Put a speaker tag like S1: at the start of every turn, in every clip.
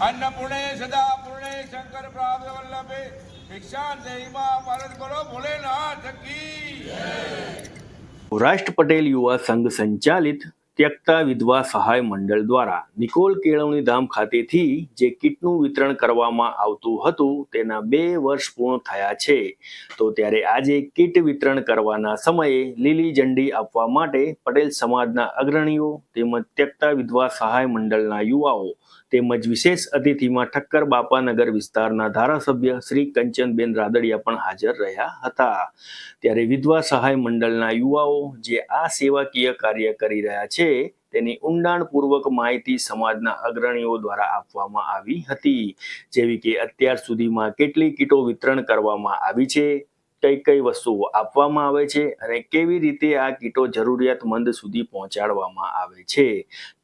S1: अन्नपूर्णे सदा पूर्णे शंकर प्राप्त वल्लभे भिक्षां देहिमा भारत बोलो भोलेनाथ की।
S2: સૌરાષ્ટ્ર પટેલ યુવા સંઘ સંચાલિત ત્યક્તા વિધવા સહાય મંડળ દ્વારા નિકોલ કેળવણી ધામ ખાતેથી જે કીટનું વિતરણ કરવામાં આવતું હતું તેના 2 વર્ષ પૂર્ણ થયા છે. તો ત્યારે આજે કીટ વિતરણ કરવાના સમયે લીલી ઝંડી આપવા માટે પટેલ સમાજના અગ્રણીઓ તેમજ ત્યક્તા વિધવા સહાય મંડળના યુવાઓ તેમજ વિશેષ અતિથિમાં ઠક્કર બાપાનગર વિસ્તારના ધારાસભ્ય શ્રી કંચનબેન રાદડિયા પણ હાજર રહ્યા હતા. ત્યારે વિધવા સહાય મંડળના યુવાઓ જે આ સેવાકીય કાર્ય કરી રહ્યા છે તેની ઊંડાણપૂર્વક માહિતી સમાજના અગ્રણીઓ દ્વારા આપવામાં આવી હતી, જેવી કે અત્યાર સુધીમાં કેટલી કીટો વિતરણ કરવામાં આવી છે, કઈ કઈ વસ્તુઓ આપવામાં આવે છે અને કેવી રીતે આ કીટો જરૂરિયાતમંદ સુધી પહોંચાડવામાં આવે છે.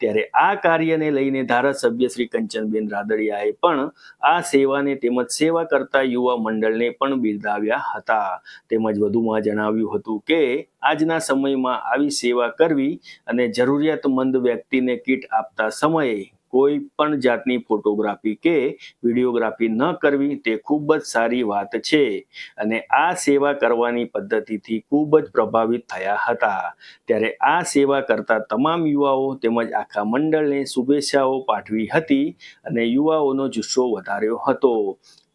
S2: ત્યારે આ કાર્યને લઈને ધારાસભ્ય શ્રી કંચનબેન રાદડિયાએ પણ આ સેવાને તેમજ સેવા કરતા યુવા મંડળને પણ બિરદાવ્યા હતા. તેમજ વધુમાં જણાવ્યું હતું કે આજના સમયમાં આવી સેવા કરવી અને જરૂરિયાતમંદ વ્યક્તિને કીટ આપતા સમયે કોઈ પણ જાતની ફોટોગ્રાફી કે વિડીયોગ્રાફી ન કરવી તે ખૂબ જ સારી વાત છે અને આ સેવા કરવાની પદ્ધતિથી ખૂબ જ પ્રભાવિત થયા હતા. ત્યારે આ સેવા કરતા તમામ યુવાઓ તેમજ આખા મંડળને શુભેચ્છાઓ પાઠવી હતી અને યુવાઓનો જુસ્સો વધાર્યો હતો.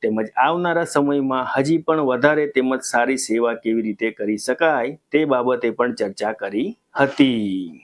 S2: તેમજ આવનારા સમયમાં હજી પણ વધારે તેમજ સારી સેવા કેવી રીતે કરી શકાય તે બાબતે પણ ચર્ચા કરી હતી.